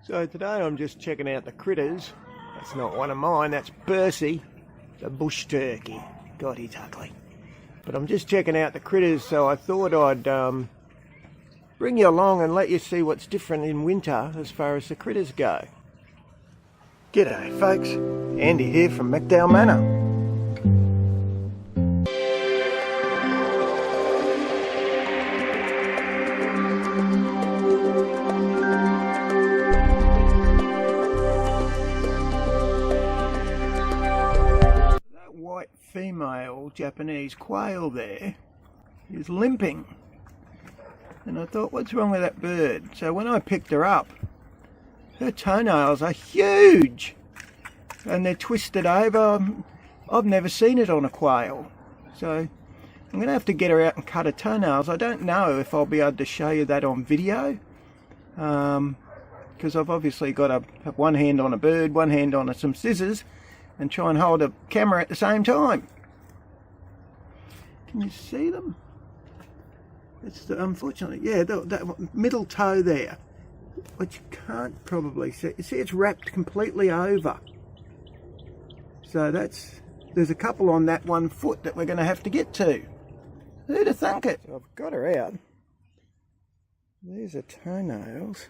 So today I'm just checking out the critters. That's not one of mine, that's Bercy, the bush turkey. God, he's ugly. But I'm just checking out the critters, so I thought I'd bring you along and let you see what's different in winter as far as the critters go. G'day folks, Andy here from McDowall Manor. White female Japanese quail there is limping, and I thought, what's wrong with that bird? So when I picked her up, her toenails are huge and they're twisted over. I've never seen it on a quail, so I'm going to have to get her out and cut her toenails. I don't know if I'll be able to show you that on video, because I've obviously got to have one hand on a bird, one hand on some scissors, and try and hold a camera at the same time. Can you see them? It's unfortunately, yeah, that middle toe there, which you can't probably see. You see, it's wrapped completely over. So there's a couple on that one foot that we're going to have to get to. Who'd have thunk it? So I've got her out. These are toenails.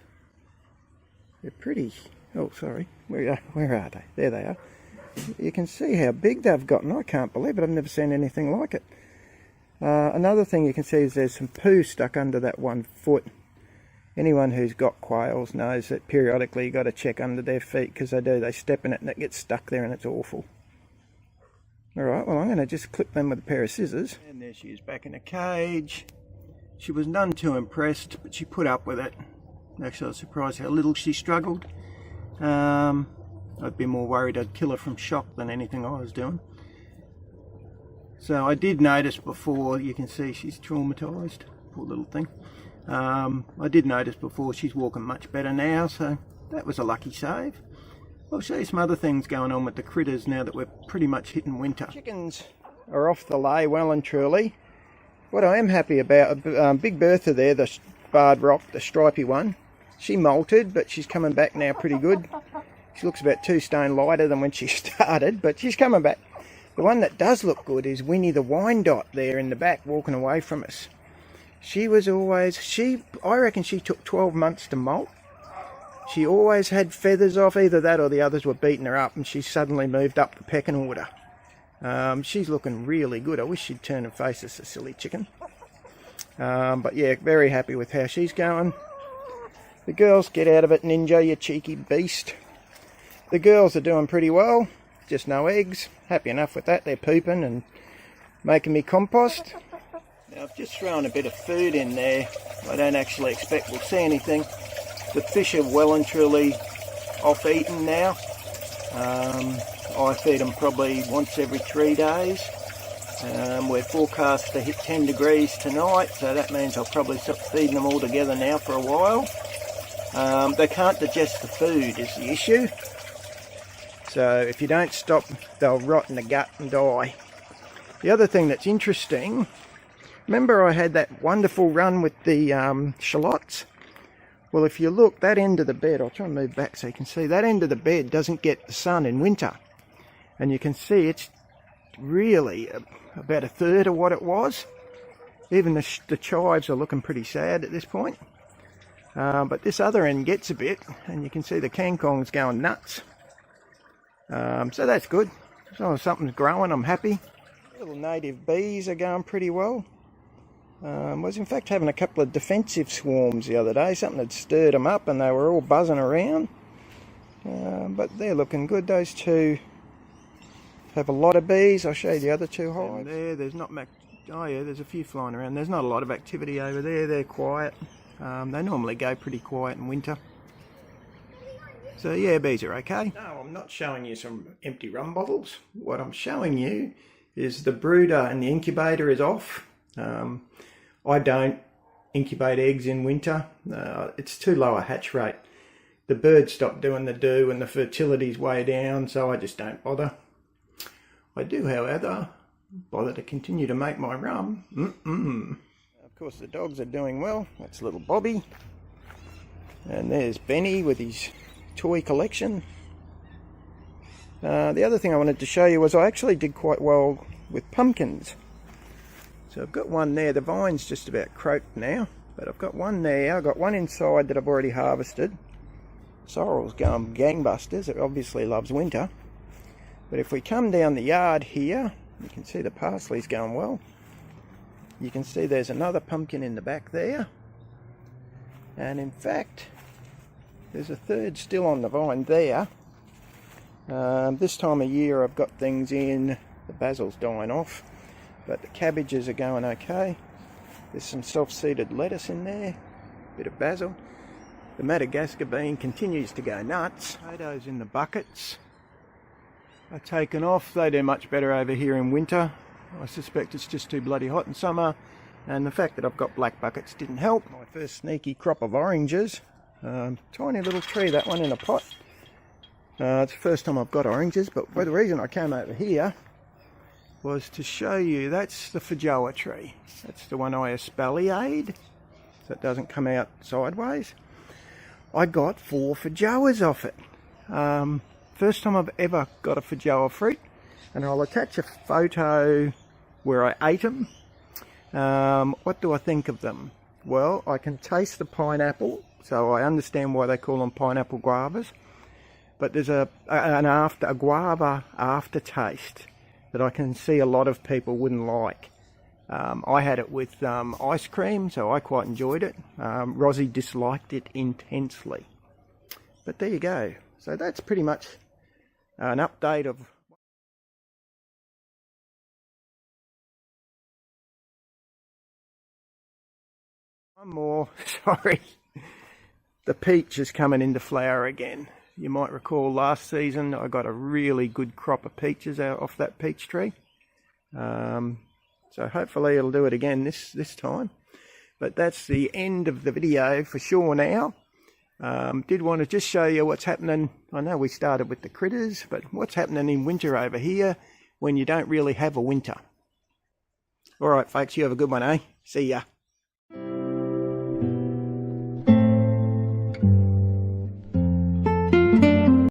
They're pretty. Oh, sorry. Where are they? There they are. You can see how big they've gotten. I can't believe it. I've never seen anything like it. Another thing you can see is there's some poo stuck under that one foot. Anyone who's got quails knows that periodically you've got to check under their feet, because they step in it and it gets stuck there and it's awful. Alright, well I'm going to just clip them with a pair of scissors. And there she is back in a cage. She was none too impressed, but she put up with it. Actually I was surprised how little she struggled. I'd be more worried I'd kill her from shock than anything I was doing. So I did notice before, you can see she's traumatised, poor little thing. I did notice before she's walking much better now, so that was a lucky save. I'll show you some other things going on with the critters now that we're pretty much hitting winter. Chickens are off the lay well and truly. What I am happy about, Big Bertha there, the barred rock, the stripy one, she molted, but she's coming back now pretty good. She looks about 2 stone lighter than when she started, but she's coming back. The one that does look good is Winnie the Wyandotte there in the back, walking away from us. She was always, I reckon she took 12 months to molt. She always had feathers off, either that or the others were beating her up, and she suddenly moved up the pecking order. She's looking really good. I wish she'd turn and face us, a silly chicken. But yeah, very happy with how she's going. The girls, get out of it, Ninja, you cheeky beast. The girls are doing pretty well, just no eggs. Happy enough with that. They're pooping and making me compost. Now I've just thrown a bit of food in there. I don't actually expect we'll see anything. The fish are well and truly off eating now. I feed them probably once every 3 days. We're forecast to hit 10 degrees tonight, so that means I'll probably stop feeding them all together now for a while. They can't digest the food is the issue. So if you don't stop, they'll rot in the gut and die. The other thing that's interesting, remember I had that wonderful run with the shallots? Well, if you look, that end of the bed, I'll try and move back so you can see, that end of the bed doesn't get the sun in winter. And you can see it's really about a third of what it was. Even the chives are looking pretty sad at this point. But this other end gets a bit, and you can see the kangkong's going nuts. So that's good. So something's growing, I'm happy. Little native bees are going pretty well. Was in fact having a couple of defensive swarms the other day. Something had stirred them up and they were all buzzing around. But they're looking good. Those two have a lot of bees. I'll show you the other two hives. There's not much. Oh yeah, there's a few flying around. There's not a lot of activity over there. They're quiet. They normally go pretty quiet in winter. So yeah, bees are okay. No, I'm not showing you some empty rum bottles. What I'm showing you is the brooder and the incubator is off. I don't incubate eggs in winter. It's too low a hatch rate. The birds stop doing the do and the fertility's way down, so I just don't bother. I do, however, bother to continue to make my rum. Of course the dogs are doing well. That's little Bobby. And there's Benny with his toy collection. The other thing I wanted to show you was I actually did quite well with pumpkins. So I've got one there. The vine's just about croaked now, but I've got one there. I've got one inside that I've already harvested. Sorrel's going gangbusters. It obviously loves winter. But if we come down the yard here, you can see the parsley's going well. You can see there's another pumpkin in the back there. And in fact, there's a third still on the vine there. This time of year I've got things in, the basil's dying off, but the cabbages are going okay. There's some self-seeded lettuce in there, bit of basil. The Madagascar bean continues to go nuts. Potatoes in the buckets are taken off. They do much better over here in winter. I suspect it's just too bloody hot in summer, and the fact that I've got black buckets didn't help. My first sneaky crop of oranges. Tiny little tree, that one in a pot. It's the first time I've got oranges, but the reason I came over here was to show you that's the feijoa tree. That's the one I espaliered, so it doesn't come out sideways. I got 4 feijoas off it. First time I've ever got a feijoa fruit, and I'll attach a photo where I ate them. What do I think of them? Well, I can taste the pineapple, so I understand why they call them pineapple guavas. But there's a guava aftertaste that I can see a lot of people wouldn't like. I had it with ice cream, so I quite enjoyed it. Rosie disliked it intensely. But there you go. So that's pretty much an update of... One more, sorry. The peach is coming into flower again. You might recall last season I got a really good crop of peaches out off that peach tree. So hopefully it'll do it again this time. But that's the end of the video for sure now. Did want to just show you what's happening. I know we started with the critters, but what's happening in winter over here when you don't really have a winter. Alright folks, you have a good one, eh? See ya.